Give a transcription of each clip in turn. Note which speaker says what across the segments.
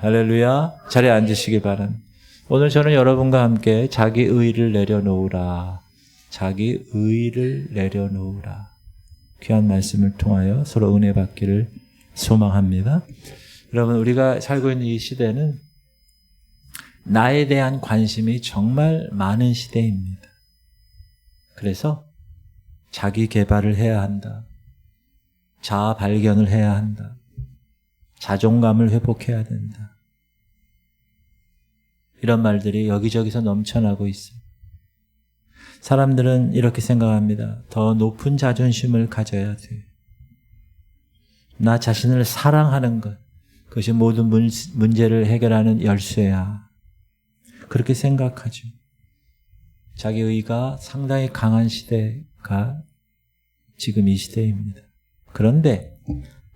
Speaker 1: 할렐루야. 자리에 앉으시기 바랍니다. 오늘 저는 여러분과 함께 자기 의의를 내려놓으라. 자기 의의를 내려놓으라. 귀한 말씀을 통하여 서로 은혜 받기를 소망합니다. 여러분, 우리가 살고 있는 이 시대는 나에 대한 관심이 정말 많은 시대입니다. 그래서 자기 개발을 해야 한다. 자아 발견을 해야 한다. 자존감을 회복해야 된다. 이런 말들이 여기저기서 넘쳐나고 있어요. 사람들은 이렇게 생각합니다. 더 높은 자존심을 가져야 돼. 나 자신을 사랑하는 것, 그것이 모든 문제를 해결하는 열쇠야. 그렇게 생각하죠. 자기의가 상당히 강한 시대가 지금 이 시대입니다. 그런데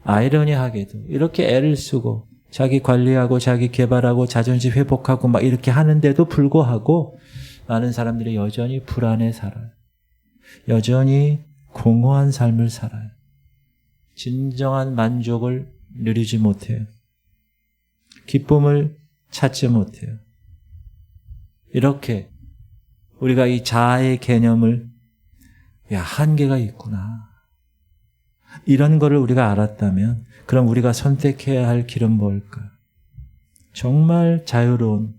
Speaker 1: 아이러니하게도 이렇게 애를 쓰고 자기 관리하고 자기 개발하고 자존심 회복하고 막 이렇게 하는데도 불구하고 많은 사람들이 여전히 불안해 살아요. 여전히 공허한 삶을 살아요. 진정한 만족을 누리지 못해요. 기쁨을 찾지 못해요. 이렇게 우리가 이 자아의 개념을 한계가 있구나. 이런 거를 우리가 알았다면 그럼 우리가 선택해야 할 길은 뭘까? 정말 자유로운,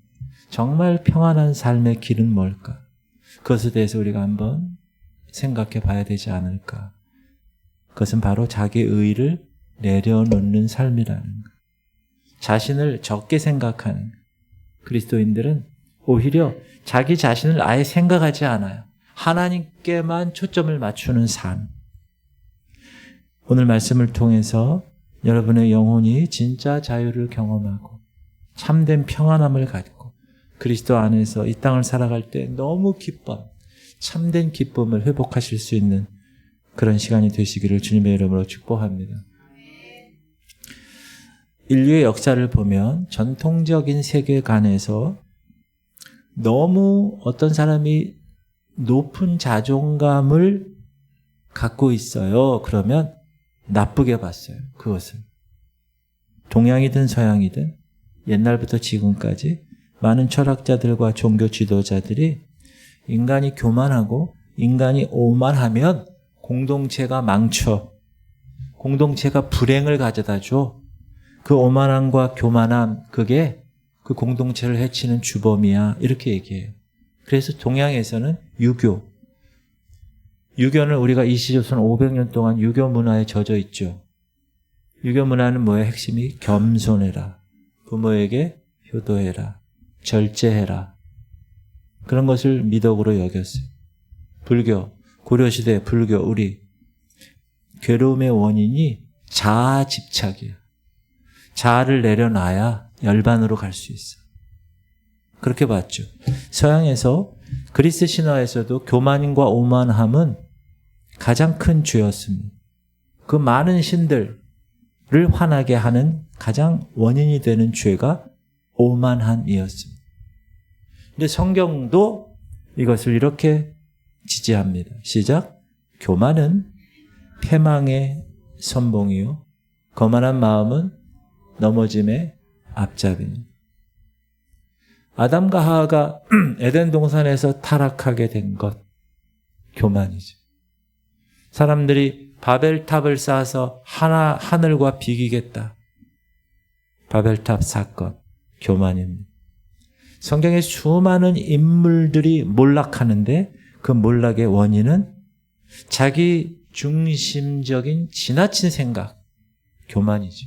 Speaker 1: 정말 평안한 삶의 길은 뭘까? 그것에 대해서 우리가 한번 생각해 봐야 되지 않을까? 그것은 바로 자기 의의를 내려놓는 삶이라는 것. 자신을 적게 생각하는 그리스도인들은 오히려 자기 자신을 아예 생각하지 않아요. 하나님께만 초점을 맞추는 삶. 오늘 말씀을 통해서 여러분의 영혼이 진짜 자유를 경험하고 참된 평안함을 갖고 그리스도 안에서 이 땅을 살아갈 때 너무 기뻐, 참된 기쁨을 회복하실 수 있는 그런 시간이 되시기를 주님의 이름으로 축복합니다. 인류의 역사를 보면 전통적인 세계관에서 너무 어떤 사람이 높은 자존감을 갖고 있어요. 그러면 나쁘게 봤어요. 그것을. 동양이든 서양이든 옛날부터 지금까지 많은 철학자들과 종교 지도자들이 인간이 교만하고 인간이 오만하면 공동체가 망쳐. 공동체가 불행을 가져다 줘. 그 오만함과 교만함, 그게 그 공동체를 해치는 주범이야. 이렇게 얘기해요. 그래서 동양에서는 유교는 우리가 이시조선 500년 동안 유교 문화에 젖어 있죠. 유교 문화는 뭐예요? 핵심이 겸손해라. 부모에게 효도해라. 절제해라. 그런 것을 미덕으로 여겼어요. 불교, 고려시대 불교, 우리 괴로움의 원인이 자아 집착이야. 자아를 내려놔야 열반으로 갈 수 있어. 그렇게 봤죠. 서양에서 그리스 신화에서도 교만과 오만함은 가장 큰 죄였습니다. 그 많은 신들을 화나게 하는 가장 원인이 되는 죄가 오만함이었습니다. 근데 성경도 이것을 이렇게 지지합니다. 시작. 교만은 패망의 선봉이요 거만한 마음은 넘어짐의 앞잡이니. 아담과 하와가 에덴 동산에서 타락하게 된 것, 교만이죠. 사람들이 바벨탑을 쌓아서 하늘과 비기겠다. 바벨탑 사건, 교만입니다. 성경에 수많은 인물들이 몰락하는데 그 몰락의 원인은 자기 중심적인 지나친 생각, 교만이죠.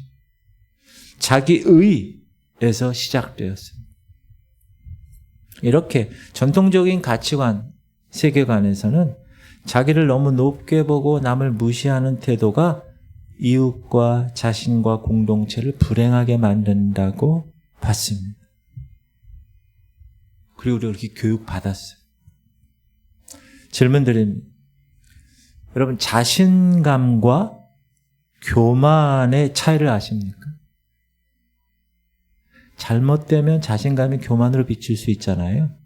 Speaker 1: 자기의에서 시작되었습니다. 이렇게 전통적인 가치관, 세계관에서는 자기를 너무 높게 보고 남을 무시하는 태도가 이웃과 자신과 공동체를 불행하게 만든다고 봤습니다. 그리고 우리가 그렇게 교육받았어요. 질문 드립니다. 여러분, 자신감과 교만의 차이를 아십니까? 잘못되면 자신감이 교만으로 비칠 수 있잖아요.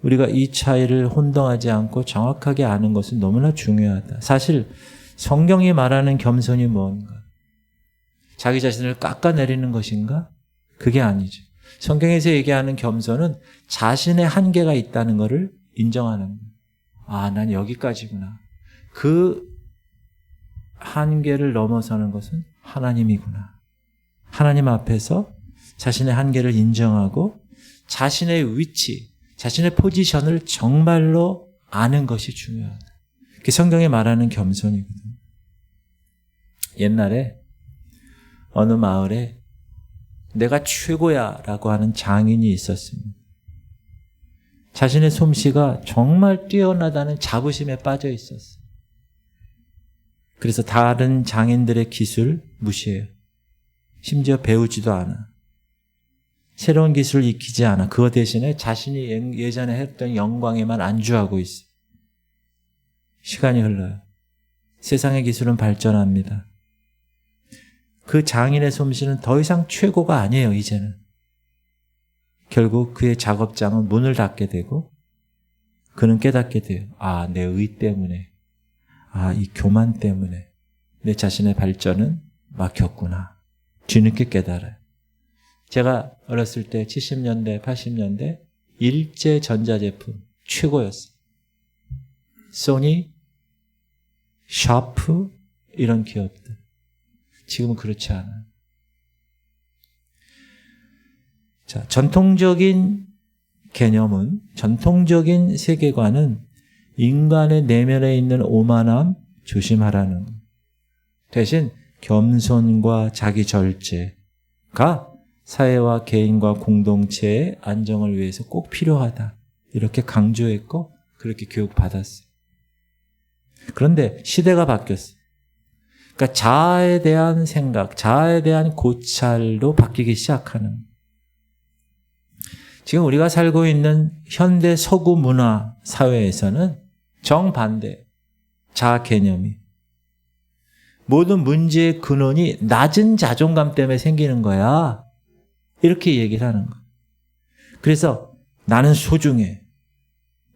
Speaker 1: 우리가 이 차이를 혼동하지 않고 정확하게 아는 것은 너무나 중요하다. 사실 성경이 말하는 겸손이 뭔가? 자기 자신을 깎아내리는 것인가? 그게 아니죠. 성경에서 얘기하는 겸손은 자신의 한계가 있다는 것을 인정하는 거예요. 아, 난 여기까지구나. 그 한계를 넘어서는 것은 하나님이구나. 하나님 앞에서 자신의 한계를 인정하고 자신의 위치, 자신의 포지션을 정말로 아는 것이 중요하다. 그게 성경에 말하는 겸손이거든요. 옛날에 어느 마을에 내가 최고야 라고 하는 장인이 있었습니다. 자신의 솜씨가 정말 뛰어나다는 자부심에 빠져 있었어요. 그래서 다른 장인들의 기술 무시해요. 심지어 배우지도 않아. 새로운 기술을 익히지 않아. 그거 대신에 자신이 예전에 했던 영광에만 안주하고 있어요. 시간이 흘러요. 세상의 기술은 발전합니다. 그 장인의 솜씨는 더 이상 최고가 아니에요, 이제는. 결국 그의 작업장은 문을 닫게 되고 그는 깨닫게 돼요. 아, 내 의 때문에, 아, 이 교만 때문에 내 자신의 발전은 막혔구나. 뒤늦게 깨달아요. 제가 어렸을 때 70년대, 80년대 일제 전자제품 최고였어요. 소니, 샤프 이런 기업들. 지금은 그렇지 않아요. 자, 전통적인 개념은, 전통적인 세계관은 인간의 내면에 있는 오만함 조심하라는 것. 대신 겸손과 자기 절제가 사회와 개인과 공동체의 안정을 위해서 꼭 필요하다. 이렇게 강조했고 그렇게 교육받았어요. 그런데 시대가 바뀌었어요. 그러니까 자아에 대한 생각, 자아에 대한 고찰도 바뀌기 시작하는. 지금 우리가 살고 있는 현대 서구 문화 사회에서는 정반대, 자아 개념이. 모든 문제의 근원이 낮은 자존감 때문에 생기는 거야. 이렇게 얘기를 하는 거야. 그래서 나는 소중해.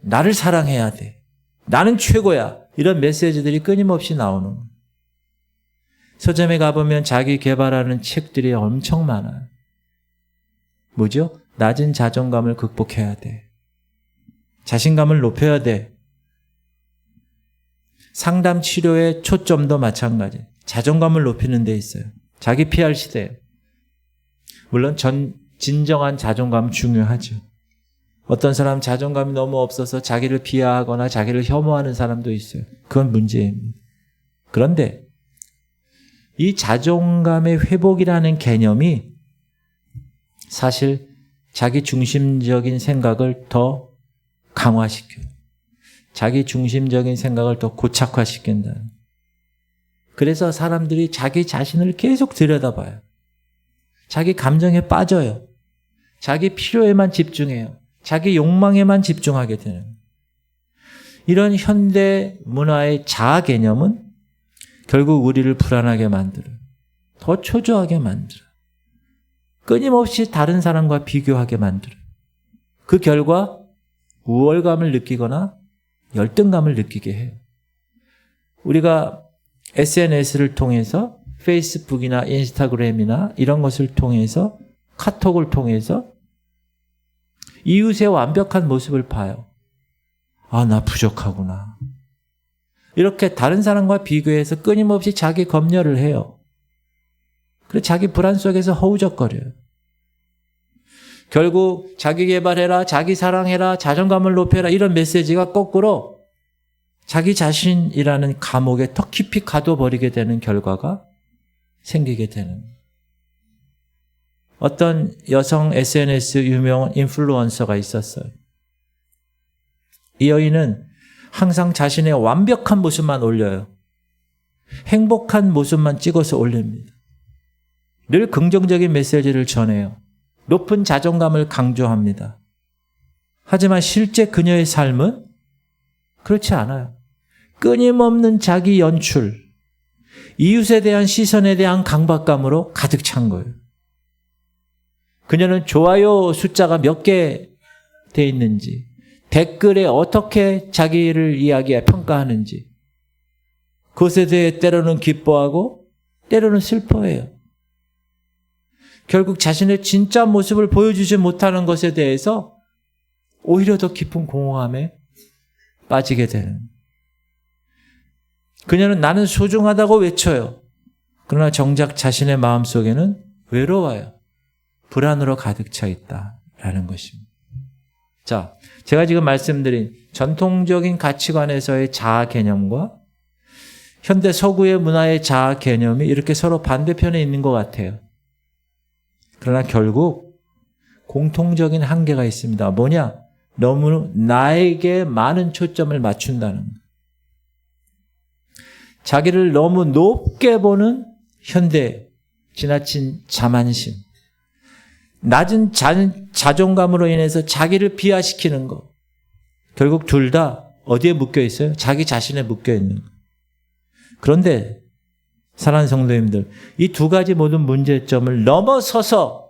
Speaker 1: 나를 사랑해야 돼. 나는 최고야. 이런 메시지들이 끊임없이 나오는 거야. 서점에 가보면 자기 개발하는 책들이 엄청 많아요. 뭐죠? 낮은 자존감을 극복해야 돼. 자신감을 높여야 돼. 상담 치료의 초점도 마찬가지. 자존감을 높이는 데 있어요. 자기 PR 시대예요. 물론 진정한 자존감은 중요하죠. 어떤 사람은 자존감이 너무 없어서 자기를 비하하거나 자기를 혐오하는 사람도 있어요. 그건 문제입니다. 그런데 이 자존감의 회복이라는 개념이 사실 자기 중심적인 생각을 더 강화시켜요. 자기 중심적인 생각을 더 고착화시킨다. 그래서 사람들이 자기 자신을 계속 들여다봐요. 자기 감정에 빠져요. 자기 필요에만 집중해요. 자기 욕망에만 집중하게 되는 거예요. 이런 현대 문화의 자아 개념은 결국 우리를 불안하게 만들어요. 더 초조하게 만들어요. 끊임없이 다른 사람과 비교하게 만들어요. 그 결과 우월감을 느끼거나 열등감을 느끼게 해요. 우리가 SNS를 통해서 페이스북이나 인스타그램이나 이런 것을 통해서 카톡을 통해서 이웃의 완벽한 모습을 봐요. 아, 나 부족하구나. 이렇게 다른 사람과 비교해서 끊임없이 자기 검열을 해요. 그래서 자기 불안 속에서 허우적거려요. 결국 자기 개발해라, 자기 사랑해라, 자존감을 높여라 이런 메시지가 거꾸로 자기 자신이라는 감옥에 더 깊이 가둬버리게 되는 결과가 생기게 되는 거예요. 어떤 여성 SNS 유명 인플루언서가 있었어요. 이 여인은 항상 자신의 완벽한 모습만 올려요. 행복한 모습만 찍어서 올립니다. 늘 긍정적인 메시지를 전해요. 높은 자존감을 강조합니다. 하지만 실제 그녀의 삶은 그렇지 않아요. 끊임없는 자기 연출, 이웃에 대한 시선에 대한 강박감으로 가득 찬 거예요. 그녀는 좋아요 숫자가 몇 개 돼 있는지, 댓글에 어떻게 자기를 평가하는지, 그것에 대해 때로는 기뻐하고 때로는 슬퍼해요. 결국 자신의 진짜 모습을 보여주지 못하는 것에 대해서 오히려 더 깊은 공허함에 빠지게 되는. 그녀는 나는 소중하다고 외쳐요. 그러나 정작 자신의 마음속에는 외로워요. 불안으로 가득 차 있다라는 것입니다. 자, 제가 지금 말씀드린 전통적인 가치관에서의 자아 개념과 현대 서구의 문화의 자아 개념이 이렇게 서로 반대편에 있는 것 같아요. 그러나 결국 공통적인 한계가 있습니다. 뭐냐? 너무 나에게 많은 초점을 맞춘다는 것. 자기를 너무 높게 보는 현대 지나친 자만심. 낮은 자존감으로 인해서 자기를 비하시키는 것. 결국 둘 다 어디에 묶여 있어요? 자기 자신에 묶여 있는 것. 그런데 사랑하는 성도님들, 이 두 가지 모든 문제점을 넘어서서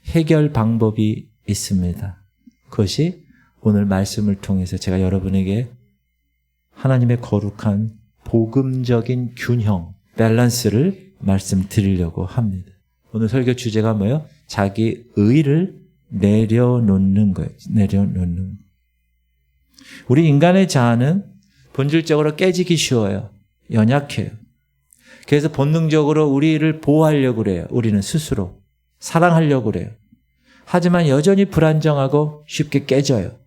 Speaker 1: 해결 방법이 있습니다. 그것이 오늘 말씀을 통해서 제가 여러분에게 하나님의 거룩한 복음적인 균형, 밸런스를 말씀드리려고 합니다. 오늘 설교 주제가 뭐예요? 자기 의를 내려놓는 거예요. 내려놓는. 우리 인간의 자아는 본질적으로 깨지기 쉬워요. 연약해요. 그래서 본능적으로 우리를 보호하려고 그래요. 우리는 스스로. 사랑하려고 그래요. 하지만 여전히 불안정하고 쉽게 깨져요.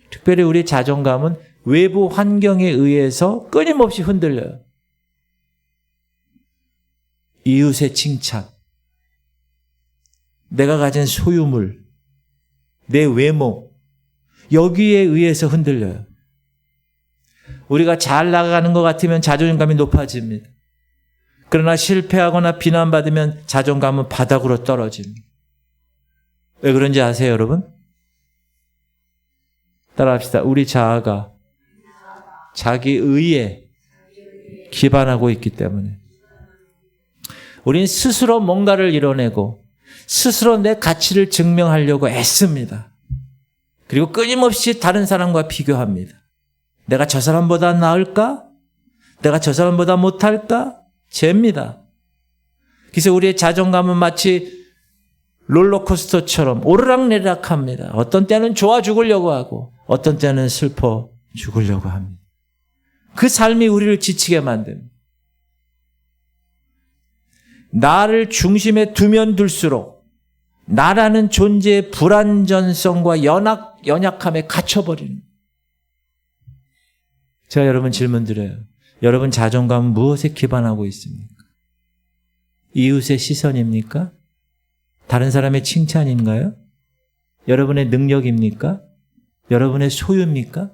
Speaker 1: 특별히 우리 자존감은 외부 환경에 의해서 끊임없이 흔들려요. 이웃의 칭찬, 내가 가진 소유물, 내 외모, 여기에 의해서 흔들려요. 우리가 잘 나가는 것 같으면 자존감이 높아집니다. 그러나 실패하거나 비난받으면 자존감은 바닥으로 떨어집니다. 왜 그런지 아세요, 여러분? 따라합시다. 우리 자아가 자기 의에 기반하고 있기 때문에 우린 스스로 뭔가를 이뤄내고 스스로 내 가치를 증명하려고 애씁니다. 그리고 끊임없이 다른 사람과 비교합니다. 내가 저 사람보다 나을까? 내가 저 사람보다 못할까? 잽니다. 그래서 우리의 자존감은 마치 롤러코스터처럼 오르락내리락합니다. 어떤 때는 좋아 죽으려고 하고 어떤 때는 슬퍼 죽으려고 합니다. 그 삶이 우리를 지치게 만듭니다. 나를 중심에 두면 둘수록 나라는 존재의 불완전성과 연약함에 갇혀버리는. 제가 여러분 질문 드려요. 여러분 자존감은 무엇에 기반하고 있습니까? 이웃의 시선입니까? 다른 사람의 칭찬인가요? 여러분의 능력입니까? 여러분의 소유입니까?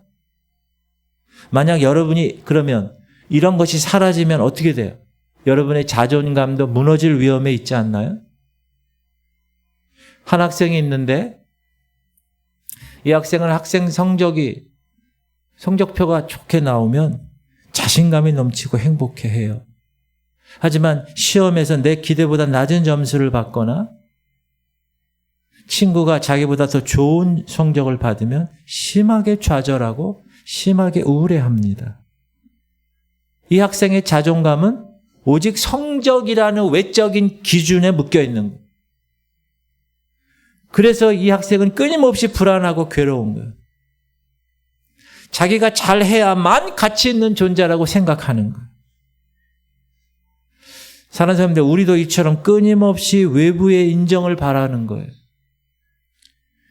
Speaker 1: 만약 여러분이 그러면 이런 것이 사라지면 어떻게 돼요? 여러분의 자존감도 무너질 위험에 있지 않나요? 한 학생이 있는데 이 학생은 학생 성적표가 좋게 나오면 자신감이 넘치고 행복해해요. 하지만 시험에서 내 기대보다 낮은 점수를 받거나 친구가 자기보다 더 좋은 성적을 받으면 심하게 좌절하고 심하게 우울해합니다. 이 학생의 자존감은 오직 성적이라는 외적인 기준에 묶여 있는 거예요. 그래서 이 학생은 끊임없이 불안하고 괴로운 거예요. 자기가 잘해야만 가치 있는 존재라고 생각하는 거예요. 사는 사람들, 우리도 이처럼 끊임없이 외부의 인정을 바라는 거예요.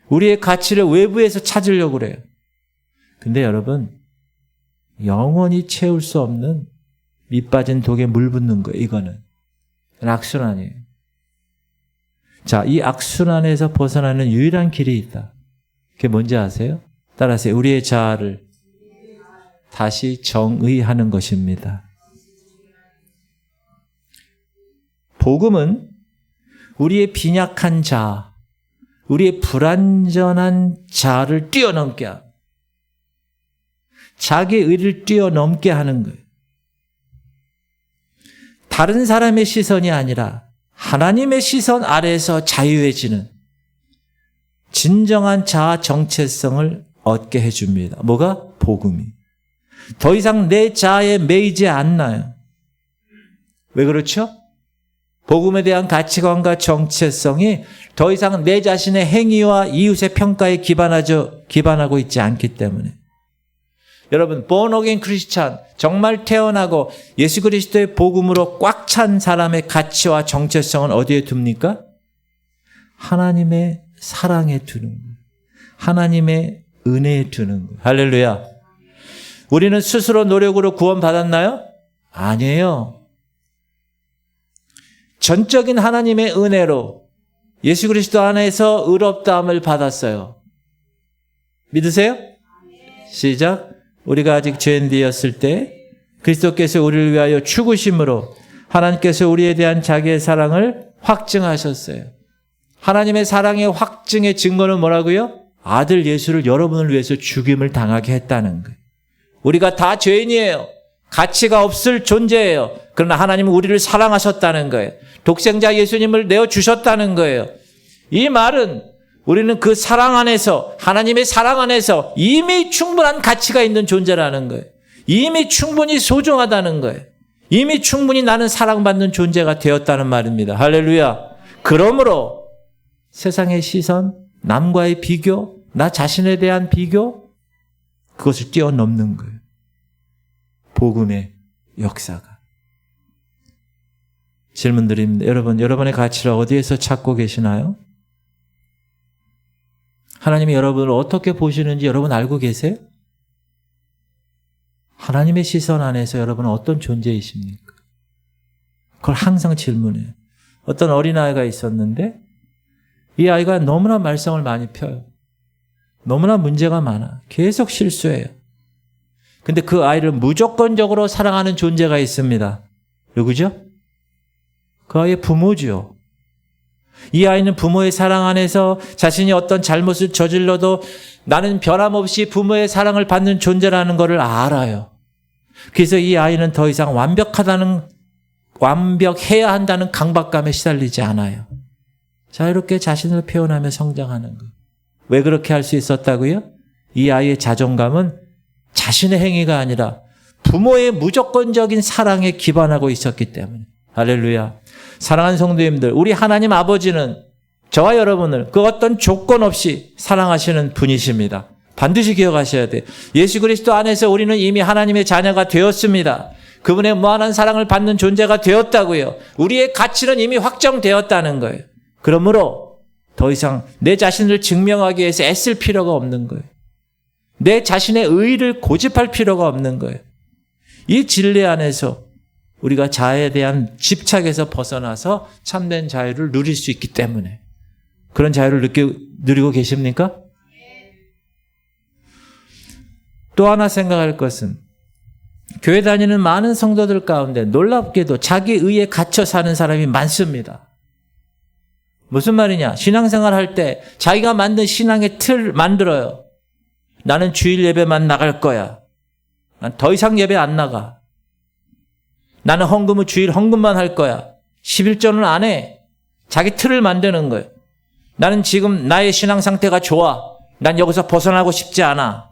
Speaker 1: 우리의 가치를 외부에서 찾으려고 그래요. 근데 여러분, 영원히 채울 수 없는 밑 빠진 독에 물 붓는 거예요. 이거는 악순환이에요. 자, 이 악순환에서 벗어나는 유일한 길이 있다. 그게 뭔지 아세요? 따라하세요. 우리의 자아를 다시 정의하는 것입니다. 복음은 우리의 빈약한 자아, 우리의 불완전한 자아를 뛰어넘게 하고 자기 의를 뛰어넘게 하는 거예요. 다른 사람의 시선이 아니라 하나님의 시선 아래에서 자유해지는 진정한 자아 정체성을 얻게 해줍니다. 뭐가? 복음이. 더 이상 내 자아에 매이지 않나요. 왜 그렇죠? 복음에 대한 가치관과 정체성이 더 이상 내 자신의 행위와 이웃의 평가에 기반하고 있지 않기 때문에. 여러분, born again 크리스찬, 정말 태어나고 예수 그리스도의 복음으로 꽉 찬 사람의 가치와 정체성은 어디에 둡니까? 하나님의 사랑에 두는 거예요. 하나님의 은혜에 두는 거예요. 할렐루야. 우리는 스스로 노력으로 구원받았나요? 아니에요. 전적인 하나님의 은혜로 예수 그리스도 안에서 의롭다함을 받았어요. 믿으세요? 시작. 우리가 아직 죄인되었을 때 그리스도께서 우리를 위하여 죽으심으로 하나님께서 우리에 대한 자기의 사랑을 확증하셨어요. 하나님의 사랑의 확증의 증거는 뭐라고요? 아들 예수를 여러분을 위해서 죽임을 당하게 했다는 거예요. 우리가 다 죄인이에요. 가치가 없을 존재예요. 그러나 하나님은 우리를 사랑하셨다는 거예요. 독생자 예수님을 내어주셨다는 거예요. 이 말은 우리는 그 사랑 안에서, 하나님의 사랑 안에서 이미 충분한 가치가 있는 존재라는 거예요. 이미 충분히 소중하다는 거예요. 이미 충분히 나는 사랑받는 존재가 되었다는 말입니다. 할렐루야. 그러므로 세상의 시선, 남과의 비교, 나 자신에 대한 비교, 그것을 뛰어넘는 거예요. 복음의 역사가. 질문 드립니다. 여러분, 여러분의 가치를 어디에서 찾고 계시나요? 하나님이 여러분을 어떻게 보시는지 여러분 알고 계세요? 하나님의 시선 안에서 여러분은 어떤 존재이십니까? 그걸 항상 질문해요. 어떤 어린아이가 있었는데 이 아이가 너무나 말썽을 많이 펴요. 너무나 문제가 많아. 계속 실수해요. 근데 그 아이를 무조건적으로 사랑하는 존재가 있습니다. 누구죠? 그 아이의 부모죠. 이 아이는 부모의 사랑 안에서 자신이 어떤 잘못을 저질러도 나는 변함없이 부모의 사랑을 받는 존재라는 것을 알아요. 그래서 이 아이는 더 이상 완벽해야 한다는 강박감에 시달리지 않아요. 자유롭게 자신을 표현하며 성장하는 것. 왜 그렇게 할 수 있었다고요? 이 아이의 자존감은 자신의 행위가 아니라 부모의 무조건적인 사랑에 기반하고 있었기 때문에. 할렐루야. 사랑하는 성도님들, 우리 하나님 아버지는 저와 여러분을 그 어떤 조건 없이 사랑하시는 분이십니다. 반드시 기억하셔야 돼요. 예수 그리스도 안에서 우리는 이미 하나님의 자녀가 되었습니다. 그분의 무한한 사랑을 받는 존재가 되었다고요. 우리의 가치는 이미 확정되었다는 거예요. 그러므로 더 이상 내 자신을 증명하기 위해서 애쓸 필요가 없는 거예요. 내 자신의 의의를 고집할 필요가 없는 거예요. 이 진리 안에서 우리가 자아에 대한 집착에서 벗어나서 참된 자유를 누릴 수 있기 때문에. 그런 자유를 누리고 계십니까? 또 하나 생각할 것은 교회 다니는 많은 성도들 가운데 놀랍게도 자기 의에 갇혀 사는 사람이 많습니다. 무슨 말이냐? 신앙생활 할 때 자기가 만든 신앙의 틀 만들어요. 나는 주일 예배만 나갈 거야. 난 더 이상 예배 안 나가. 나는 헌금은 주일 헌금만 할 거야. 11조는 안 해. 자기 틀을 만드는 거예요. 나는 지금 나의 신앙 상태가 좋아. 난 여기서 벗어나고 싶지 않아.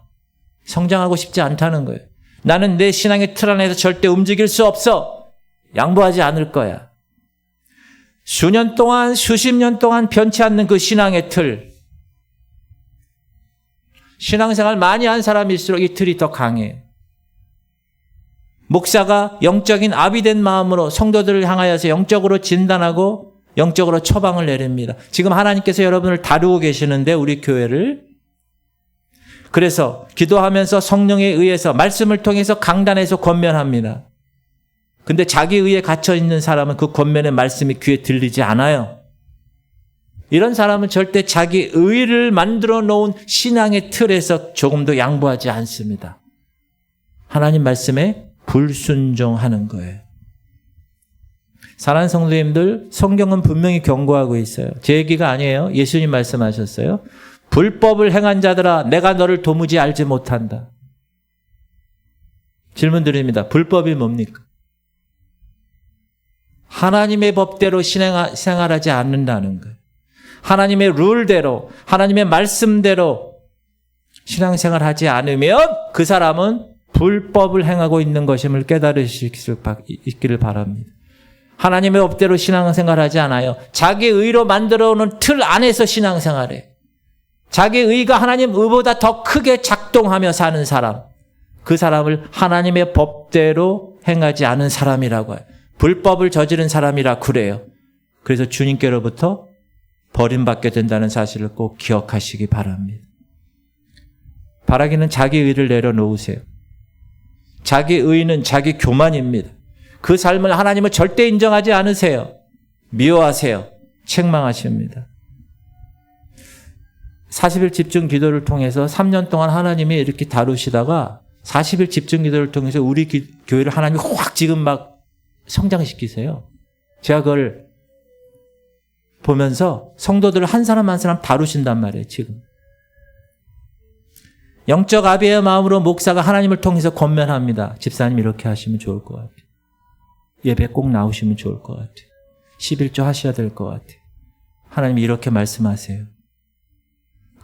Speaker 1: 성장하고 싶지 않다는 거예요. 나는 내 신앙의 틀 안에서 절대 움직일 수 없어. 양보하지 않을 거야. 수년 동안, 수십 년 동안 변치 않는 그 신앙의 틀. 신앙생활 많이 한 사람일수록 이 틀이 더 강해요. 목사가 영적인 아비된 마음으로 성도들을 향하여서 영적으로 진단하고 영적으로 처방을 내립니다. 지금 하나님께서 여러분을 다루고 계시는데 우리 교회를. 그래서 기도하면서 성령에 의해서 말씀을 통해서 강단에서 권면합니다. 근데 자기 의에 갇혀 있는 사람은 그 권면의 말씀이 귀에 들리지 않아요. 이런 사람은 절대 자기 의를 만들어 놓은 신앙의 틀에서 조금도 양보하지 않습니다. 하나님 말씀에 불순종하는 거예요. 사랑하는 성도님들, 성경은 분명히 경고하고 있어요. 제 얘기가 아니에요. 예수님 말씀하셨어요. 불법을 행한 자들아, 내가 너를 도무지 알지 못한다. 질문 드립니다. 불법이 뭡니까? 하나님의 법대로 생활하지 않는다는 거예요. 하나님의 룰대로, 하나님의 말씀대로 신앙생활하지 않으면 그 사람은 불법을 행하고 있는 것임을 깨달으시기를 바랍니다. 하나님의 법대로 신앙생활하지 않아요. 자기 의로 만들어 놓은 틀 안에서 신앙생활해. 자기 의가 하나님 의보다 더 크게 작동하며 사는 사람. 그 사람을 하나님의 법대로 행하지 않은 사람이라고 해요. 불법을 저지른 사람이라 그래요. 그래서 주님께로부터 버림받게 된다는 사실을 꼭 기억하시기 바랍니다. 바라기는 자기 의를 내려놓으세요. 자기 의는 자기 교만입니다. 그 삶을 하나님은 절대 인정하지 않으세요. 미워하세요. 책망하십니다. 40일 집중 기도를 통해서 3년 동안 하나님이 이렇게 다루시다가 40일 집중 기도를 통해서 우리 교회를 하나님이 확 지금 막 성장시키세요. 제가 그걸 보면서 성도들을 한 사람 한 사람 다루신단 말이에요, 지금. 영적 아비의 마음으로 목사가 하나님을 통해서 권면합니다. 집사님 이렇게 하시면 좋을 것 같아요. 예배 꼭 나오시면 좋을 것 같아요. 11조 하셔야 될 것 같아요. 하나님이 이렇게 말씀하세요.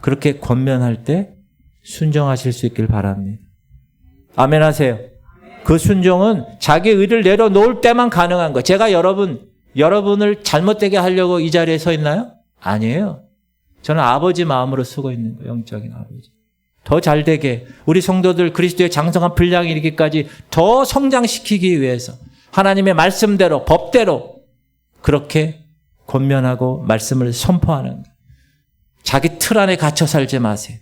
Speaker 1: 그렇게 권면할 때 순종하실 수 있길 바랍니다. 아멘 하세요. 그 순종은 자기 의를 내려놓을 때만 가능한 거예요. 제가 여러분을 잘못되게 하려고 이 자리에 서 있나요? 아니에요. 저는 아버지 마음으로 쓰고 있는 거예요. 영적인 아버지. 더 잘되게 우리 성도들 그리스도의 장성한 분량이 이르기까지 더 성장시키기 위해서 하나님의 말씀대로 법대로 그렇게 권면하고 말씀을 선포하는 거예요. 자기 틀 안에 갇혀 살지 마세요.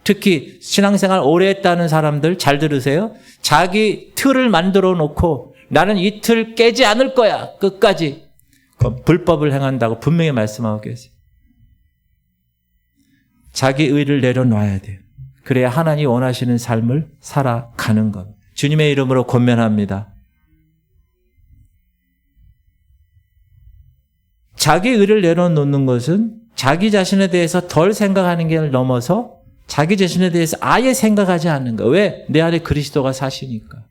Speaker 1: 특히 신앙생활 오래 했다는 사람들 잘 들으세요. 자기 틀을 만들어 놓고 나는 이 틀 깨지 않을 거야. 끝까지 불법을 행한다고 분명히 말씀하고 계세요. 자기 의를 내려놔야 돼요. 그래야 하나님이 원하시는 삶을 살아가는 것. 주님의 이름으로 권면합니다. 자기 의를 내려놓는 것은 자기 자신에 대해서 덜 생각하는 게 넘어서 자기 자신에 대해서 아예 생각하지 않는 거. 왜? 내 안에 그리스도가 사시니까.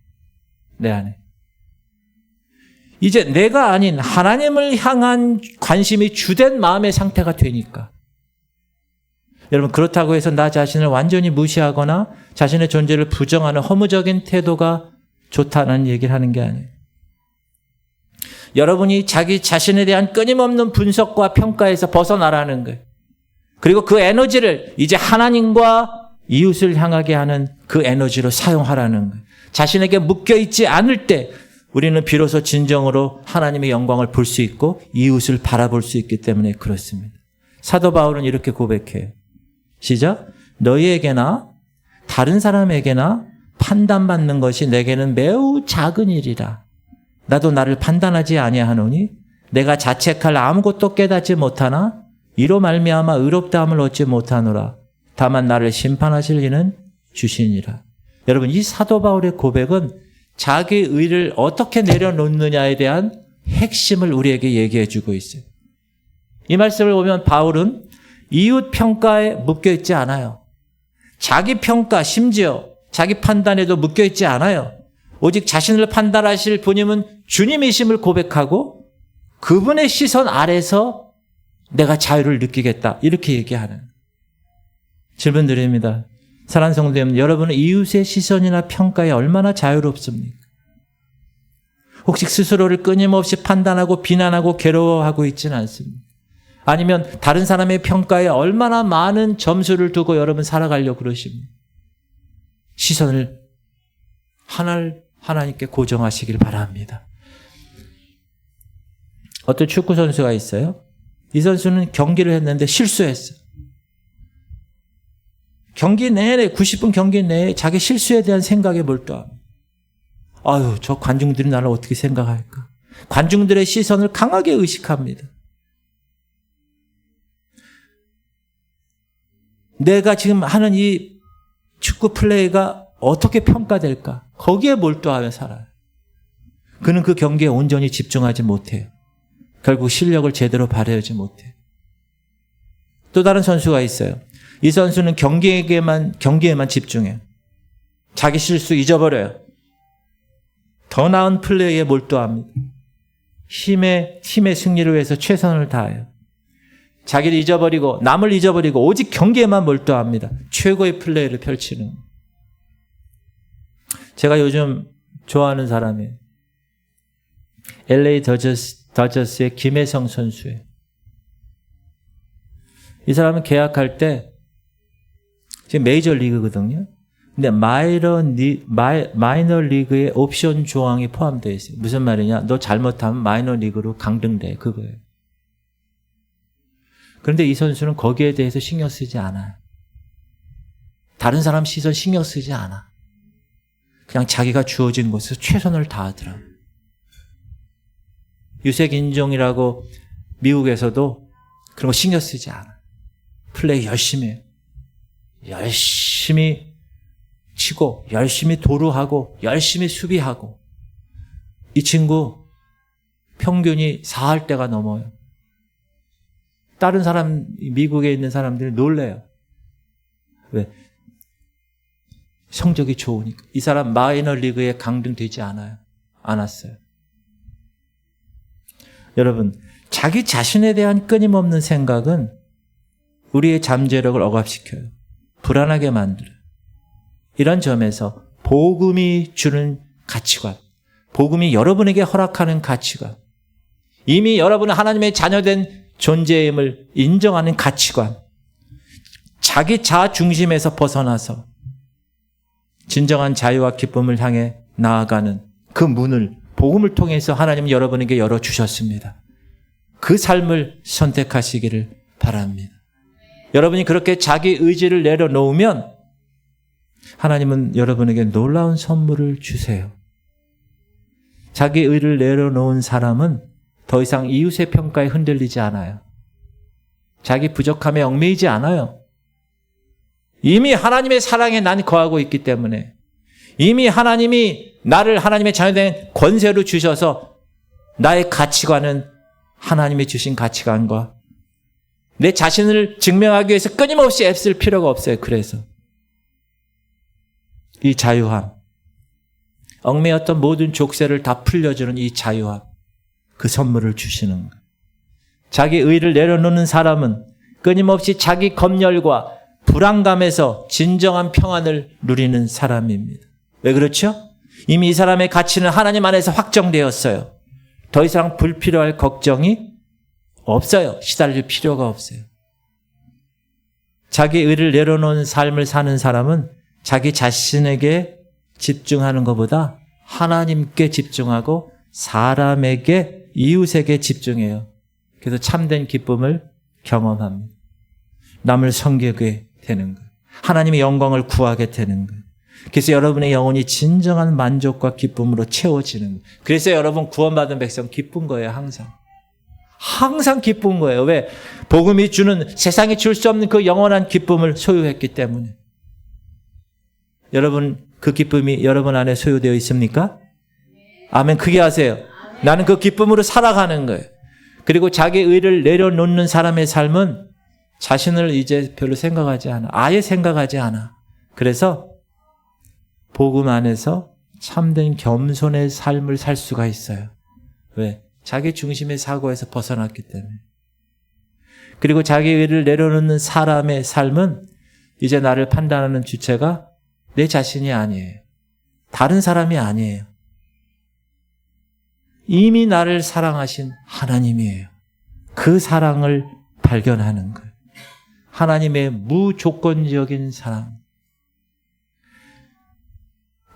Speaker 1: 내 안에. 이제 내가 아닌 하나님을 향한 관심이 주된 마음의 상태가 되니까. 여러분 그렇다고 해서 나 자신을 완전히 무시하거나 자신의 존재를 부정하는 허무적인 태도가 좋다는 얘기를 하는 게 아니에요. 여러분이 자기 자신에 대한 끊임없는 분석과 평가에서 벗어나라는 거예요. 그리고 그 에너지를 이제 하나님과 이웃을 향하게 하는 그 에너지로 사용하라는 거예요. 자신에게 묶여있지 않을 때 우리는 비로소 진정으로 하나님의 영광을 볼 수 있고 이웃을 바라볼 수 있기 때문에 그렇습니다. 사도 바울은 이렇게 고백해요. 시작. 너희에게나 다른 사람에게나 판단받는 것이 내게는 매우 작은 일이라. 나도 나를 판단하지 아니하노니 내가 자책할 아무것도 깨닫지 못하나 이로 말미암아 의롭다함을 얻지 못하노라. 다만 나를 심판하실 이는 주시니라. 여러분 이 사도 바울의 고백은 자기 의를 어떻게 내려놓느냐에 대한 핵심을 우리에게 얘기해 주고 있어요. 이 말씀을 보면 바울은 이웃 평가에 묶여있지 않아요. 자기 평가 심지어 자기 판단에도 묶여있지 않아요. 오직 자신을 판단하실 분임은 주님이심을 고백하고 그분의 시선 아래서 내가 자유를 느끼겠다 이렇게 얘기하는 질문 드립니다. 사랑하는 성도 여러분, 여러분은 이웃의 시선이나 평가에 얼마나 자유롭습니까? 혹시 스스로를 끊임없이 판단하고 비난하고 괴로워하고 있지는 않습니다. 아니면 다른 사람의 평가에 얼마나 많은 점수를 두고 여러분 살아가려고 그러십니까? 시선을 하나님께 고정하시길 바랍니다. 어떤 축구 선수가 있어요. 이 선수는 경기를 했는데 실수했어요. 경기 내내 90분 경기 내에 자기 실수에 대한 생각에 몰두합니다. 아유, 저 관중들이 나를 어떻게 생각할까? 관중들의 시선을 강하게 의식합니다. 내가 지금 하는 이 축구 플레이가 어떻게 평가될까? 거기에 몰두하며 살아요. 그는 그 경기에 온전히 집중하지 못해요. 결국 실력을 제대로 발휘하지 못해요. 또 다른 선수가 있어요. 이 선수는 경기에만 집중해요. 자기 실수 잊어버려요. 더 나은 플레이에 몰두합니다. 팀의 승리를 위해서 최선을 다해요. 자기를 잊어버리고 남을 잊어버리고 오직 경기에만 몰두합니다. 최고의 플레이를 펼치는. 제가 요즘 좋아하는 사람이에요. LA 다저스의 김혜성 선수예요. 이 사람은 계약할 때 지금 메이저 리그거든요. 근데 마이너 리그의 옵션 조항이 포함되어 있어요. 무슨 말이냐? 너 잘못하면 마이너 리그로 강등돼. 그거예요. 그런데 이 선수는 거기에 대해서 신경 쓰지 않아요. 다른 사람 시선 신경 쓰지 않아. 그냥 자기가 주어진 곳에서 최선을 다하더라고요. 유색인종이라고 미국에서도 그런 거 신경 쓰지 않아. 플레이 열심히 해요. 열심히 치고 열심히 도루하고 열심히 수비하고. 이 친구 평균이 4할 때가 넘어요. 다른 사람, 미국에 있는 사람들이 놀래요. 왜? 성적이 좋으니까. 이 사람 마이너 리그에 강등되지 않았어요. 여러분, 자기 자신에 대한 끊임없는 생각은 우리의 잠재력을 억압시켜요. 불안하게 만들어요. 이런 점에서 복음이 주는 가치관, 복음이 여러분에게 허락하는 가치관, 이미 여러분은 하나님의 자녀된 존재임을 인정하는 가치관, 자기 자아 중심에서 벗어나서 진정한 자유와 기쁨을 향해 나아가는 그 문을 복음을 통해서 하나님은 여러분에게 열어주셨습니다. 그 삶을 선택하시기를 바랍니다. 여러분이 그렇게 자기 의지를 내려놓으면 하나님은 여러분에게 놀라운 선물을 주세요. 자기 의를 내려놓은 사람은 더 이상 이웃의 평가에 흔들리지 않아요. 자기 부족함에 얽매이지 않아요. 이미 하나님의 사랑에 난 거하고 있기 때문에, 이미 하나님이 나를 하나님의 자녀된 권세로 주셔서 나의 가치관은 하나님이 주신 가치관과 내 자신을 증명하기 위해서 끊임없이 애쓸 필요가 없어요. 그래서 이 자유함, 얽매였던 모든 족쇄를 다 풀려주는 이 자유함, 그 선물을 주시는 거예요. 자기 의를 내려놓는 사람은 끊임없이 자기 검열과 불안감에서 진정한 평안을 누리는 사람입니다. 왜 그렇죠? 이미 이 사람의 가치는 하나님 안에서 확정되었어요. 더 이상 불필요할 걱정이 없어요. 시달릴 필요가 없어요. 자기 의를 내려놓은 삶을 사는 사람은 자기 자신에게 집중하는 것보다 하나님께 집중하고 사람에게, 이웃에게 집중해요. 그래서 참된 기쁨을 경험합니다. 남을 섬기게 되는 거예요. 하나님의 영광을 구하게 되는 거예요. 그래서 여러분의 영혼이 진정한 만족과 기쁨으로 채워지는 거예요. 그래서 여러분 구원받은 백성 기쁜 거예요. 항상 기쁜 거예요. 왜? 복음이 주는, 세상이 줄 수 없는 그 영원한 기쁨을 소유했기 때문에. 여러분, 그 기쁨이 여러분 안에 소유되어 있습니까? 아멘. 크게 하세요. 나는 그 기쁨으로 살아가는 거예요. 그리고 자기 의를 내려놓는 사람의 삶은 자신을 이제 별로 생각하지 않아. 아예 생각하지 않아. 그래서 복음 안에서 참된 겸손의 삶을 살 수가 있어요. 왜? 자기 중심의 사고에서 벗어났기 때문에. 그리고 자기 의를 내려놓는 사람의 삶은 이제 나를 판단하는 주체가 내 자신이 아니에요. 다른 사람이 아니에요. 이미 나를 사랑하신 하나님이에요. 그 사랑을 발견하는 거예요. 하나님의 무조건적인 사랑.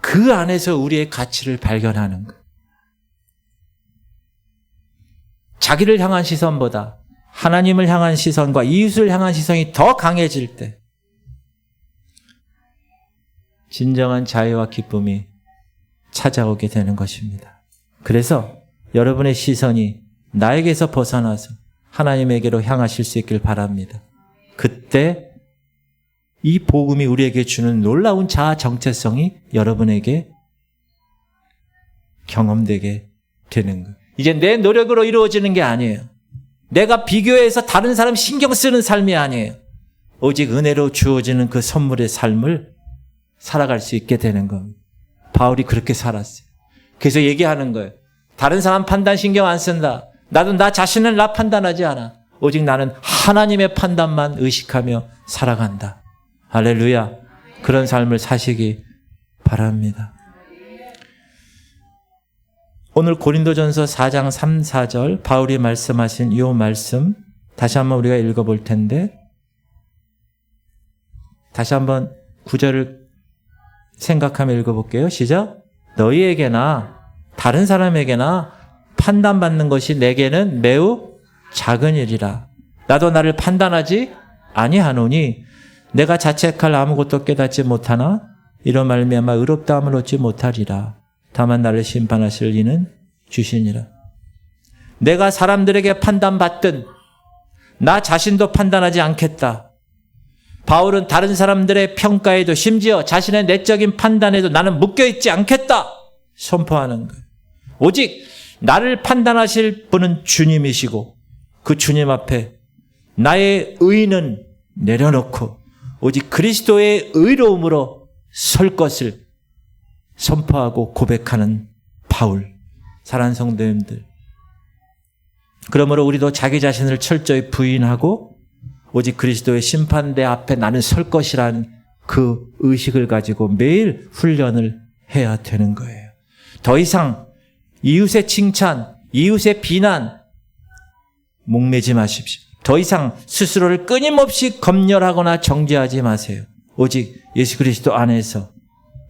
Speaker 1: 그 안에서 우리의 가치를 발견하는 거예요. 자기를 향한 시선보다 하나님을 향한 시선과 이웃을 향한 시선이 더 강해질 때 진정한 자유와 기쁨이 찾아오게 되는 것입니다. 그래서 여러분의 시선이 나에게서 벗어나서 하나님에게로 향하실 수 있길 바랍니다. 그때 이 복음이 우리에게 주는 놀라운 자아 정체성이 여러분에게 경험되게 되는 거예요. 이제 내 노력으로 이루어지는 게 아니에요. 내가 비교해서 다른 사람 신경 쓰는 삶이 아니에요. 오직 은혜로 주어지는 그 선물의 삶을 살아갈 수 있게 되는 겁니다. 바울이 그렇게 살았어요. 그래서 얘기하는 거예요. 다른 사람 판단 신경 안 쓴다. 나도 나 자신을 나 판단하지 않아. 오직 나는 하나님의 판단만 의식하며 살아간다. 할렐루야. 그런 삶을 사시기 바랍니다. 오늘 고린도전서 4장 3, 4절 바울이 말씀하신 이 말씀 다시 한번 우리가 읽어볼 텐데 다시 한번 9절을 생각하며 읽어볼게요. 시작. 너희에게나 다른 사람에게나 판단받는 것이 내게는 매우 작은 일이라. 나도 나를 판단하지 아니하노니 내가 자책할 아무것도 깨닫지 못하나 이런 말미암아 의롭다함을 얻지 못하리라. 다만 나를 심판하실 이는 주시니라. 내가 사람들에게 판단받든 나 자신도 판단하지 않겠다. 바울은 다른 사람들의 평가에도 심지어 자신의 내적인 판단에도 나는 묶여있지 않겠다 선포하는 거예요. 오직 나를 판단하실 분은 주님이시고 그 주님 앞에 나의 의는 내려놓고 오직 그리스도의 의로움으로 설 것을 선포하고 고백하는 바울. 사랑하는 성도님들, 그러므로 우리도 자기 자신을 철저히 부인하고 오직 그리스도의 심판대 앞에 나는 설 것이라는 그 의식을 가지고 매일 훈련을 해야 되는 거예요. 더 이상 이웃의 칭찬, 이웃의 비난 목매지 마십시오. 더 이상 스스로를 끊임없이 검열하거나 정죄하지 마세요. 오직 예수 그리스도 안에서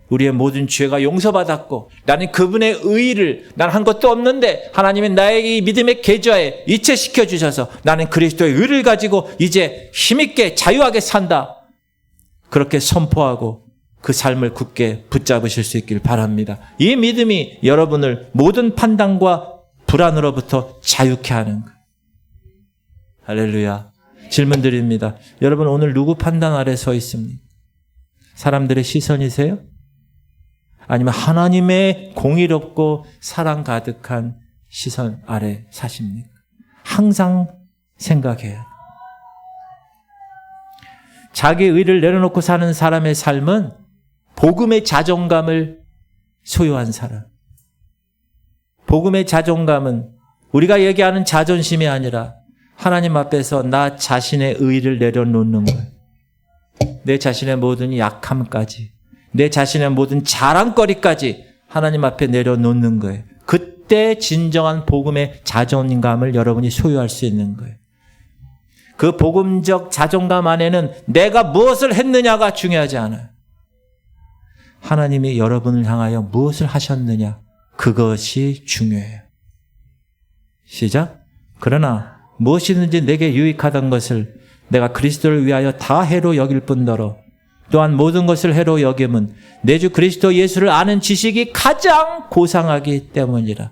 Speaker 1: 우리의 모든 죄가 용서받았고 나는 그분의 의의를 난 한 것도 없는데 하나님이 나의 이 믿음의 계좌에 이체시켜 주셔서 나는 그리스도의 의를 가지고 이제 힘있게 자유하게 산다. 그렇게 선포하고 그 삶을 굳게 붙잡으실 수 있길 바랍니다. 이 믿음이 여러분을 모든 판단과 불안으로부터 자유케 하는 거예요. 할렐루야. 질문 드립니다. 여러분 오늘 누구 판단 아래 서 있습니까? 사람들의 시선이세요? 아니면 하나님의 공의롭고 사랑 가득한 시선 아래 사십니까? 항상 생각해야 돼요. 자기 의를 내려놓고 사는 사람의 삶은 복음의 자존감을 소유한 사람. 복음의 자존감은 우리가 얘기하는 자존심이 아니라 하나님 앞에서 나 자신의 의를 내려놓는 거예요. 내 자신의 모든 약함까지, 내 자신의 모든 자랑거리까지 하나님 앞에 내려놓는 거예요. 그때 진정한 복음의 자존감을 여러분이 소유할 수 있는 거예요. 그 복음적 자존감 안에는 내가 무엇을 했느냐가 중요하지 않아요. 하나님이 여러분을 향하여 무엇을 하셨느냐, 그것이 중요해요. 시작. 그러나 무엇이든지 내게 유익하던 것을 내가 그리스도를 위하여 다 해로 여길 뿐더러 또한 모든 것을 해로 여김은 내 주 그리스도 예수를 아는 지식이 가장 고상하기 때문이라.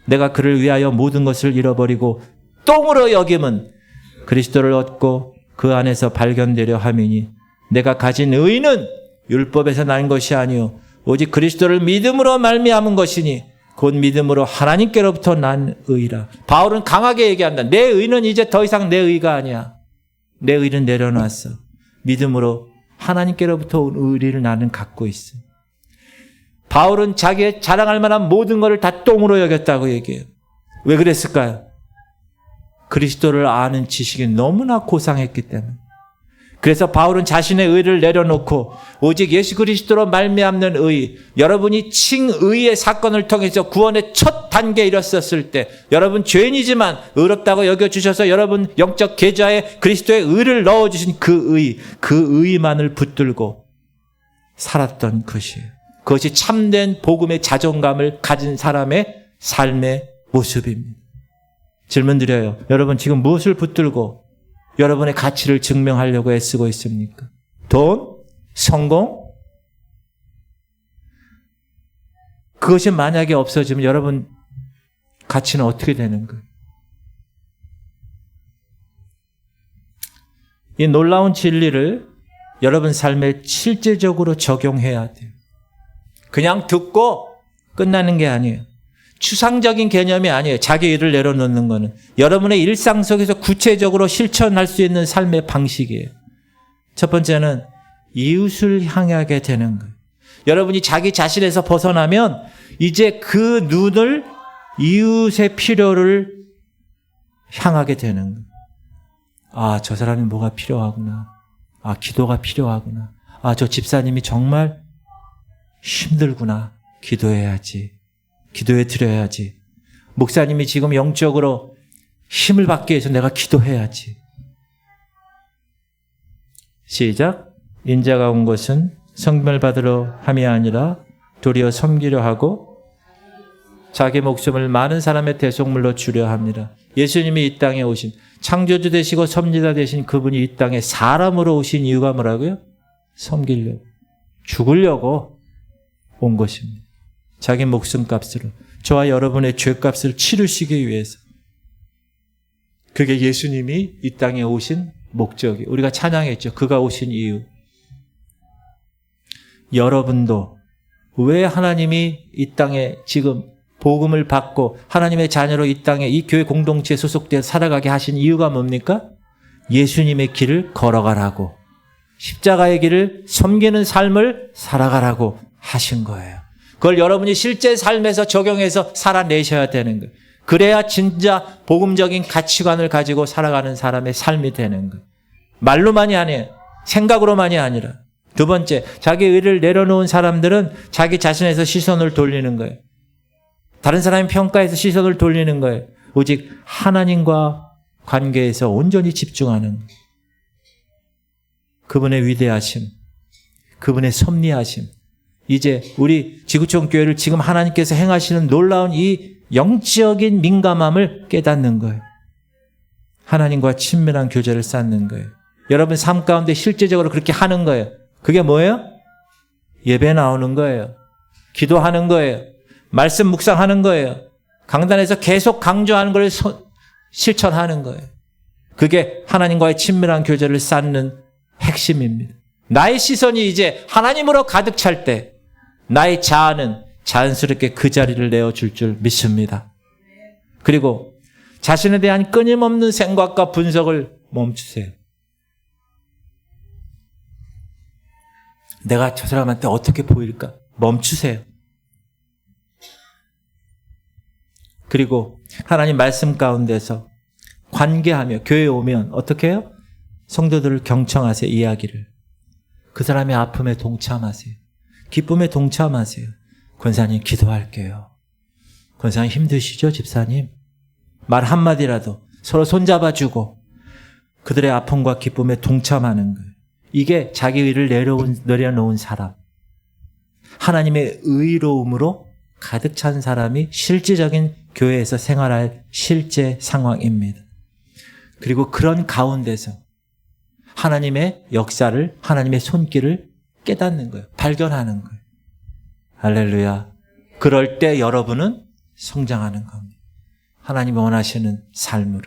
Speaker 1: 내가 그를 위하여 모든 것을 잃어버리고 똥으로 여김은 그리스도를 얻고 그 안에서 발견되려 함이니 내가 가진 의는 율법에서 난 것이 아니요 오직 그리스도를 믿음으로 말미암은 것이니 곧 믿음으로 하나님께로부터 난 의라. 바울은 강하게 얘기한다. 내 의는 이제 더 이상 내 의가 아니야. 내 의는 내려놨어. 믿음으로 하나님께로부터 온 의리를 나는 갖고 있어. 바울은 자기의 자랑할 만한 모든 것을 다 똥으로 여겼다고 얘기해요. 왜 그랬을까요? 그리스도를 아는 지식이 너무나 고상했기 때문에. 그래서 바울은 자신의 의를 내려놓고 오직 예수 그리스도로 말미암는 의, 여러분이 칭의의 사건을 통해서 구원의 첫 단계에 이뤘었을 때 여러분 죄인이지만 의롭다고 여겨주셔서 여러분 영적 계좌에 그리스도의 의를 넣어주신 그 의만을 붙들고 살았던 것이에요. 그것이 참된 복음의 자존감을 가진 사람의 삶의 모습입니다. 질문 드려요. 여러분 지금 무엇을 붙들고 여러분의 가치를 증명하려고 애쓰고 있습니까? 돈? 성공? 그것이 만약에 없어지면 여러분 가치는 어떻게 되는 거예요? 이 놀라운 진리를 여러분 삶에 실제적으로 적용해야 돼요. 그냥 듣고 끝나는 게 아니에요. 추상적인 개념이 아니에요. 자기 일을 내려놓는 거는. 여러분의 일상 속에서 구체적으로 실천할 수 있는 삶의 방식이에요. 첫 번째는 이웃을 향하게 되는 거예요. 여러분이 자기 자신에서 벗어나면 이제 그 눈을 이웃의 필요를 향하게 되는 거예요. 아, 저 사람이 뭐가 필요하구나. 아, 기도가 필요하구나. 아, 저 집사님이 정말 힘들구나. 기도해야지. 기도해 드려야지. 목사님이 지금 영적으로 힘을 받기 위해서 내가 기도해야지. 시작. 인자가 온 것은 성품을 받으러 함이 아니라 도리어 섬기려 하고 자기 목숨을 많은 사람의 대속물로 주려 합니다. 예수님이 이 땅에 오신 창조주 되시고 섭리자 되신 그분이 이 땅에 사람으로 오신 이유가 뭐라고요? 섬기려고, 죽으려고 온 것입니다. 자기 목숨값으로 저와 여러분의 죄값을 치르시기 위해서. 그게 예수님이 이 땅에 오신 목적이. 우리가 찬양했죠. 그가 오신 이유. 여러분도 왜 하나님이 이 땅에 지금 복음을 받고 하나님의 자녀로 이 땅에 이 교회 공동체에 소속되어 살아가게 하신 이유가 뭡니까? 예수님의 길을 걸어가라고, 십자가의 길을 섬기는 삶을 살아가라고 하신 거예요. 그걸 여러분이 실제 삶에서 적용해서 살아내셔야 되는 거예요. 그래야 진짜 복음적인 가치관을 가지고 살아가는 사람의 삶이 되는 거예요. 말로만이 아니에요. 생각으로만이 아니라. 두 번째, 자기 의를 내려놓은 사람들은 자기 자신에서 시선을 돌리는 거예요. 다른 사람의 평가에서 시선을 돌리는 거예요. 오직 하나님과 관계에서 온전히 집중하는 거예요. 그분의 위대하심, 그분의 섭리하심. 이제 우리 지구촌 교회를 지금 하나님께서 행하시는 놀라운 이 영적인 민감함을 깨닫는 거예요. 하나님과 친밀한 교제를 쌓는 거예요. 여러분 삶 가운데 실제적으로 그렇게 하는 거예요. 그게 뭐예요? 예배 나오는 거예요. 기도하는 거예요. 말씀 묵상하는 거예요. 강단에서 계속 강조하는 걸 실천하는 거예요. 그게 하나님과의 친밀한 교제를 쌓는 핵심입니다. 나의 시선이 이제 하나님으로 가득 찰 때 나의 자아는 자연스럽게 그 자리를 내어줄 줄 믿습니다. 그리고 자신에 대한 끊임없는 생각과 분석을 멈추세요. 내가 저 사람한테 어떻게 보일까? 멈추세요. 그리고 하나님 말씀 가운데서 관계하며 교회에 오면 어떻게 해요? 성도들을 경청하세요. 이야기를. 그 사람의 아픔에 동참하세요. 기쁨에 동참하세요. 권사님 기도할게요. 권사님 힘드시죠? 집사님? 말 한마디라도 서로 손잡아주고 그들의 아픔과 기쁨에 동참하는 거예요. 이게 자기 의를 내려놓은 사람. 하나님의 의로움으로 가득 찬 사람이 실질적인 교회에서 생활할 실제 상황입니다. 그리고 그런 가운데서 하나님의 역사를, 하나님의 손길을 깨닫는 거예요. 발견하는 거예요. 할렐루야. 그럴 때 여러분은 성장하는 겁니다. 하나님이 원하시는 삶으로.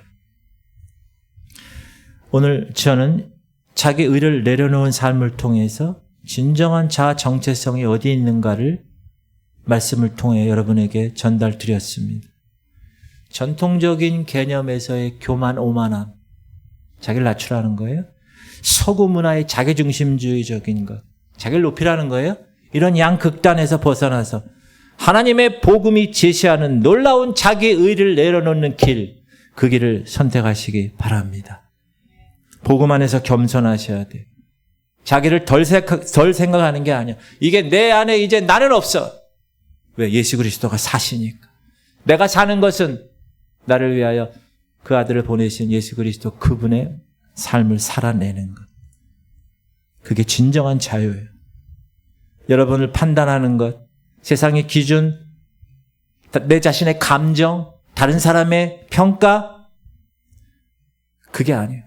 Speaker 1: 오늘 저는 자기 의를 내려놓은 삶을 통해서 진정한 자아 정체성이 어디 있는가를 말씀을 통해 여러분에게 전달드렸습니다. 전통적인 개념에서의 교만, 오만함, 자기를 낮추라는 거예요. 서구 문화의 자기중심주의적인 것, 자기를 높이라는 거예요. 이런 양극단에서 벗어나서 하나님의 복음이 제시하는 놀라운 자기 의를 내려놓는 길, 그 길을 선택하시기 바랍니다. 복음 안에서 겸손하셔야 돼요. 자기를 덜 생각하는 게 아니야. 이게 내 안에 이제 나는 없어. 왜? 예수 그리스도가 사시니까. 내가 사는 것은 나를 위하여 그 아들을 보내신 예수 그리스도 그분의 삶을 살아내는 것. 그게 진정한 자유예요. 여러분을 판단하는 것, 세상의 기준, 내 자신의 감정, 다른 사람의 평가, 그게 아니에요.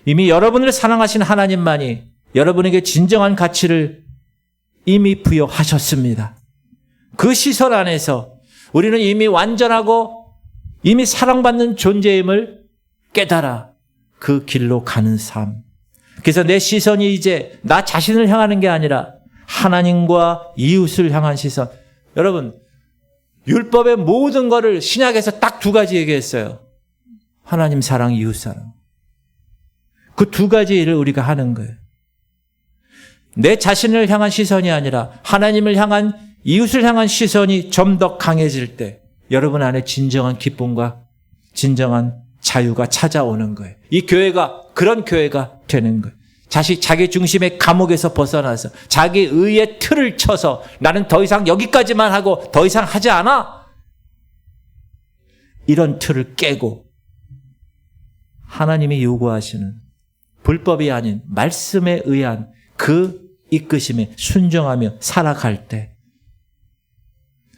Speaker 1: 이미 여러분을 사랑하신 하나님만이 여러분에게 진정한 가치를 이미 부여하셨습니다. 그 시선 안에서 우리는 이미 완전하고 이미 사랑받는 존재임을 깨달아 그 길로 가는 삶. 그래서 내 시선이 이제 나 자신을 향하는 게 아니라 하나님과 이웃을 향한 시선. 여러분, 율법의 모든 것을 신약에서 딱 두 가지 얘기했어요. 하나님 사랑, 이웃 사랑. 그 두 가지 일을 우리가 하는 거예요. 내 자신을 향한 시선이 아니라 하나님을 향한, 이웃을 향한 시선이 좀 더 강해질 때 여러분 안에 진정한 기쁨과 진정한 자유가 찾아오는 거예요. 이 교회가 그런 교회가 되는 거예요. 자기 중심의 감옥에서 벗어나서 자기 의의 틀을 쳐서 나는 더 이상 여기까지만 하고 더 이상 하지 않아. 이런 틀을 깨고 하나님이 요구하시는 불법이 아닌 말씀에 의한 그 이끄심에 순종하며 살아갈 때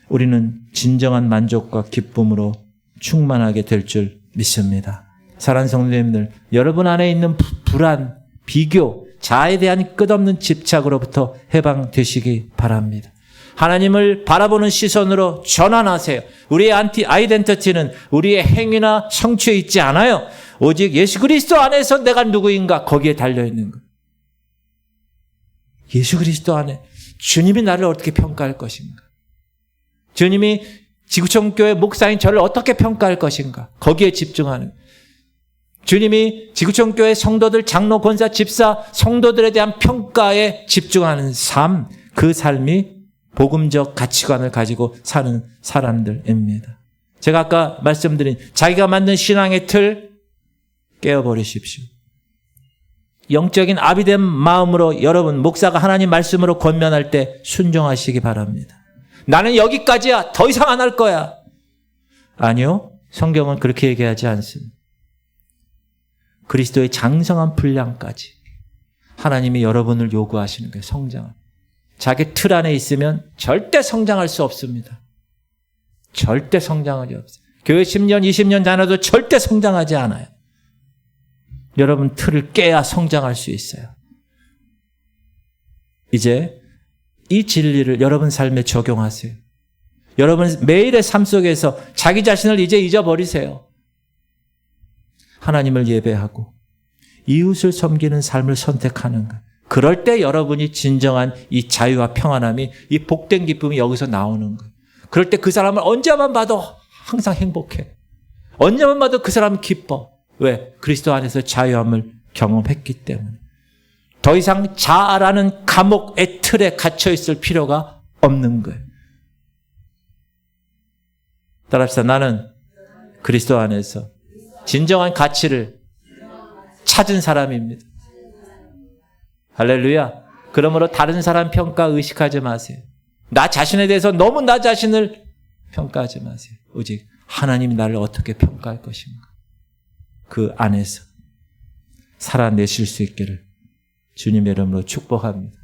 Speaker 1: 우리는 진정한 만족과 기쁨으로 충만하게 될 줄 믿습니다. 사랑하는 성도님들, 여러분 안에 있는 불안, 비교, 자아에 대한 끝없는 집착으로부터 해방되시기 바랍니다. 하나님을 바라보는 시선으로 전환하세요. 우리의 아이덴티티는 우리의 행위나 성취에 있지 않아요. 오직 예수 그리스도 안에서 내가 누구인가 거기에 달려있는 것. 예수 그리스도 안에 주님이 나를 어떻게 평가할 것인가. 주님이 지구촌교회 목사인 저를 어떻게 평가할 것인가. 거기에 집중하는. 주님이 지구촌교회 성도들, 장로, 권사, 집사, 성도들에 대한 평가에 집중하는 삶, 그 삶이 복음적 가치관을 가지고 사는 사람들입니다. 제가 아까 말씀드린 자기가 만든 신앙의 틀 깨어버리십시오. 영적인 아비된 마음으로 여러분 목사가 하나님 말씀으로 권면할 때 순종하시기 바랍니다. 나는 여기까지야. 더 이상 안 할 거야. 아니요. 성경은 그렇게 얘기하지 않습니다. 그리스도의 장성한 분량까지 하나님이 여러분을 요구하시는 거예요. 성장을. 자기 틀 안에 있으면 절대 성장할 수 없습니다. 절대 성장하지 없어요. 교회 10년, 20년 다녀도 절대 성장하지 않아요. 여러분 틀을 깨야 성장할 수 있어요. 이제 이 진리를 여러분 삶에 적용하세요. 여러분 매일의 삶 속에서 자기 자신을 이제 잊어버리세요. 하나님을 예배하고 이웃을 섬기는 삶을 선택하는 것. 그럴 때 여러분이 진정한 이 자유와 평안함이, 이 복된 기쁨이 여기서 나오는 거예요. 그럴 때 그 사람을 언제만 봐도 항상 행복해. 언제만 봐도 그 사람은 기뻐. 왜? 그리스도 안에서 자유함을 경험했기 때문에. 더 이상 자아라는 감옥의 틀에 갇혀 있을 필요가 없는 거예요. 따라합시다. 나는 그리스도 안에서 진정한 가치를 찾은 사람입니다. 할렐루야. 그러므로 다른 사람 평가 의식하지 마세요. 나 자신에 대해서 너무 나 자신을 평가하지 마세요. 오직 하나님이 나를 어떻게 평가할 것인가. 그 안에서 살아내실 수 있기를 주님의 이름으로 축복합니다.